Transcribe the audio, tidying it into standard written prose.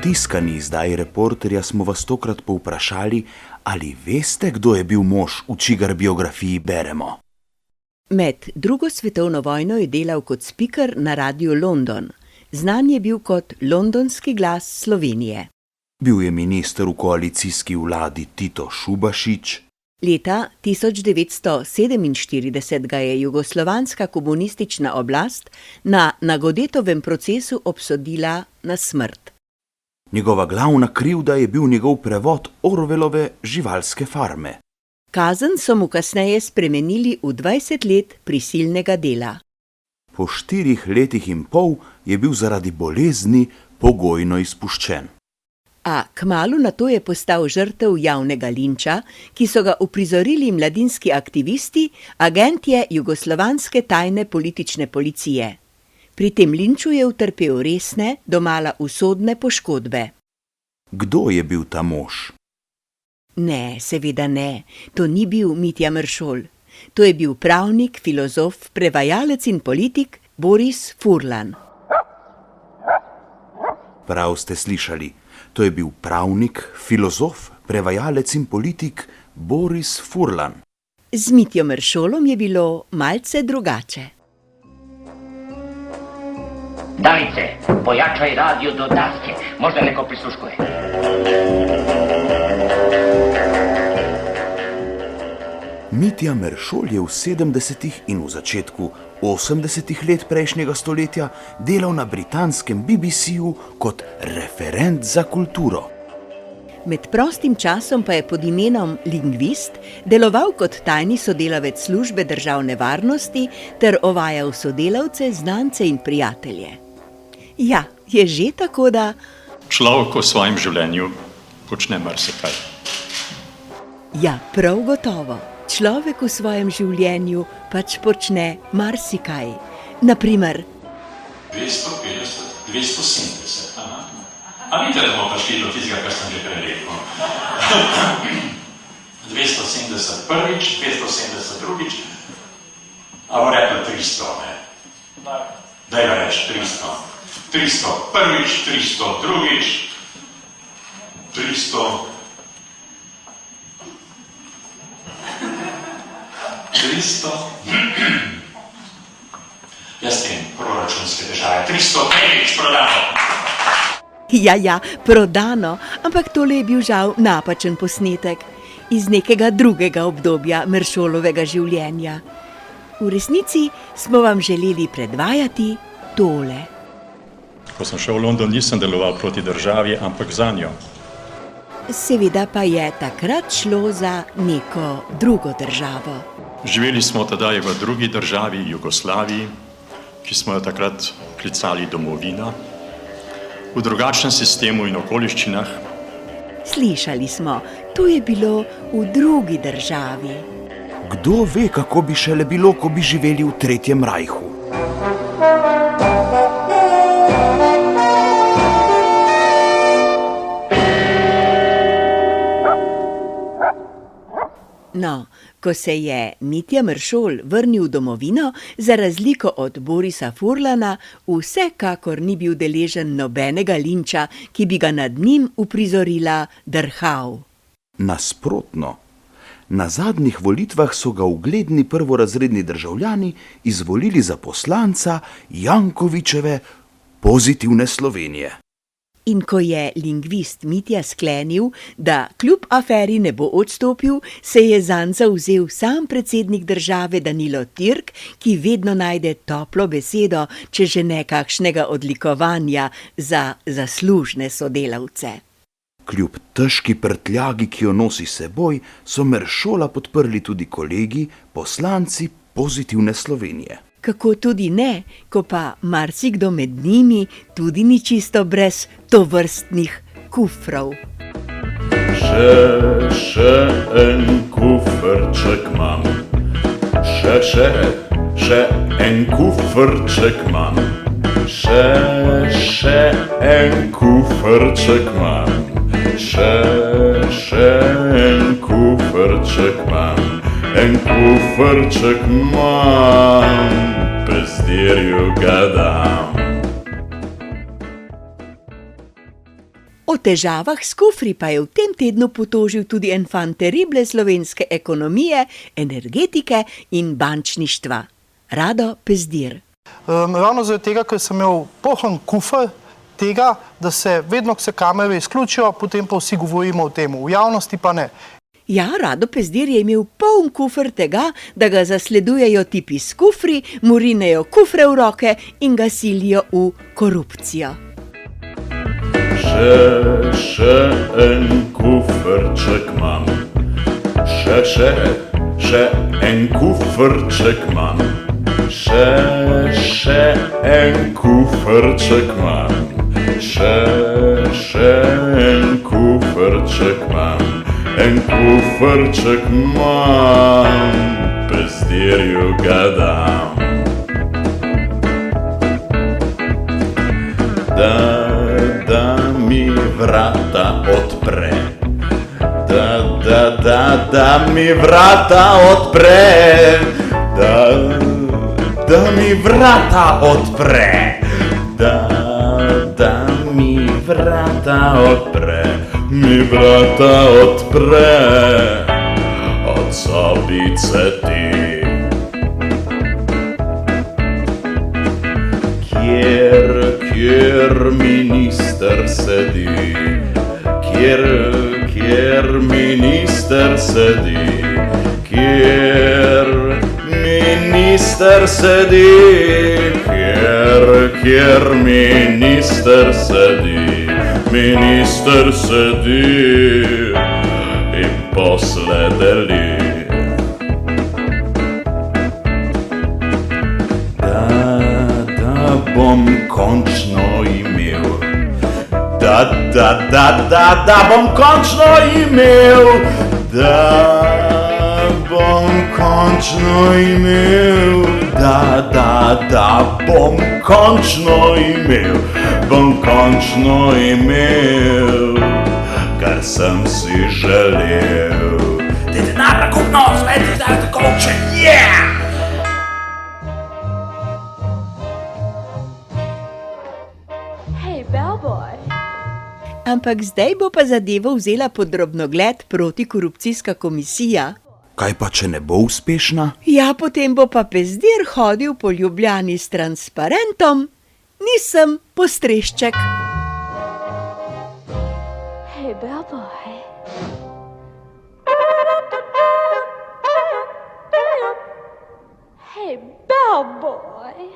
tiskani izdaji Reporterja smo vas tokrat povprašali, ali veste, kdo je bil mož, v čigar biografiji beremo. Med drugo svetovno vojno je delal kot spiker na Radiu London. Znan je bil kot londonski glas Slovenije. Bil je minister v koalicijski vladi Tito Šubašić. Leta 1947 ga je jugoslovanska komunistična oblast na Nagodetovem procesu obsodila na smrt. Njegova glavna krivda je bil njegov prevod Orwellove Živalske farme. Kazen so mu kasneje spremenili v 20 let prisilnega dela. Po 4 letih in pol je bil zaradi bolezni pogojno izpuščen. A kmalu nato je postal žrtev javnega linča, ki so ga uprizorili mladinski aktivisti, agentje jugoslovanske tajne politične policije. Pri tem linču je utrpel resne, domala usodne poškodbe. Kdo je bil ta mož? Ne, seveda ne, to ni bil Mitja Meršol. To je bil pravnik, filozof, prevajalec in politik Boris Furlan. Prav ste slišali. To je bil pravnik, filozof, prevajalec in politik Boris Furlan. Z Mitjo Meršolom je bilo malce drugače. Danice, pojačaj radio do daske. Možda neko prisluškuje. Mitja Meršol je v 70. in v začetku 80. let prejšnjega stoletja delal na britanskem BBC-ju kot referent za kulturo. Med prostim časom pa je pod imenom lingvist deloval kot tajni sodelavec službe državne varnosti ter ovajal sodelavce, znance in prijatelje. Ja, je že tako, da človek v svojem življenju počne marsikaj. Ja, prav gotovo. Človek v svojem življenju pač počne marsikaj. Naprimer 250, 270, aha. A vidite, da bomo prišli do tistega, kar sem že prej rekel. 270 prvič, 270 drugič, a bo rekla 300, ne? Daj ga reč, 300. 300 prvič, 300 drugič, 300... 300, jaz tem proračunske težave, 300 prvič prodano. Ja, prodano, ampak tole je bil žal napačen posnetek iz nekega drugega obdobja Meršolovega življenja. V resnici smo vam želeli predvajati tole. Ko sem šel v London, nisem deloval proti državi, ampak za njo. Seveda pa je takrat šlo za neko drugo državo. Živeli smo tedaj v drugi državi, Jugoslaviji, ki smo jo takrat klicali domovina, v drugačnem sistemu in okoliščinah. Slišali smo, to je bilo v drugi državi. Kdo ve, kako bi šele bilo, ko bi živeli v Tretjem rajhu? No, ko se je Mitja Meršol vrnil v domovino, za razliko od Borisa Furlana, vsekakor ni bil deležen nobenega linča, ki bi ga nad njim uprizorila drhal. Nasprotno. Na zadnjih volitvah so ga ugledni prvorazredni državljani izvolili za poslanca Jankovićeve Pozitivne Slovenije. In ko je lingvist Mitja sklenil, da kljub aferi ne bo odstopil, se je zanj zavzel sam predsednik države Danilo Türk, ki vedno najde toplo besedo, če že ne kakšnega odlikovanja za zaslužne sodelavce. Kljub težki prtljagi, ki jo nosi seboj, so Meršola podprli tudi kolegi, poslanci Pozitivne Slovenije. Kako tudi ne, ko pa marsikdo med njimi tudi ni čisto brez tovrstnih kufrov. Še en kufrček imam, še en kufrček imam, še en kufrček imam, še en kufrček imam. En kufrček imam, pezdirju ga dam. težavah s kufri pa je v tem tednu potožil tudi enfant terrible slovenske ekonomije, energetike in bančništva. Rado Pezdir. Ravno zaradi tega, ker sem imel poln kufer tega, da se vedno, ko se kamere izključijo, potem pa vsi govorimo o tem, v javnosti pa ne. Ja, Rado Pezdir je imel poln kufer tega, da ga zasledujejo tipi s kufri, mu rinejo kufre v roke in ga silijo v korupcijo. Še en kuferček imam. Še en kuferček imam. Še en kuferček imam. Še en kuferček imam. En kuferček imam, Pezdirju ga dam. Da mi vrata odpre. Da mi vrata odpre. Da mi vrata odpre. Da mi vrata odpre. Mi vrata odpre od sobice ti. Kjer minister sedi, kjer minister sedi, kjer minister sedi, kjer minister sedi, minister sedi in posle deli. Bom končno imel, da bom končno imel, da bom končno imel, da bom končno imel, kar sem si želel. Te denar na kupno, zvedi zdaj tako če, yeah! Ampak zdaj bo pa zadevo vzela pod drobnogled protikorupcijska komisija. Kaj pa, če ne bo uspešna? Ja, potem bo pa Pezdir hodil po Ljubljani s transparentom. Nisem postrešček. Hey, bellboy. Hey, bellboy.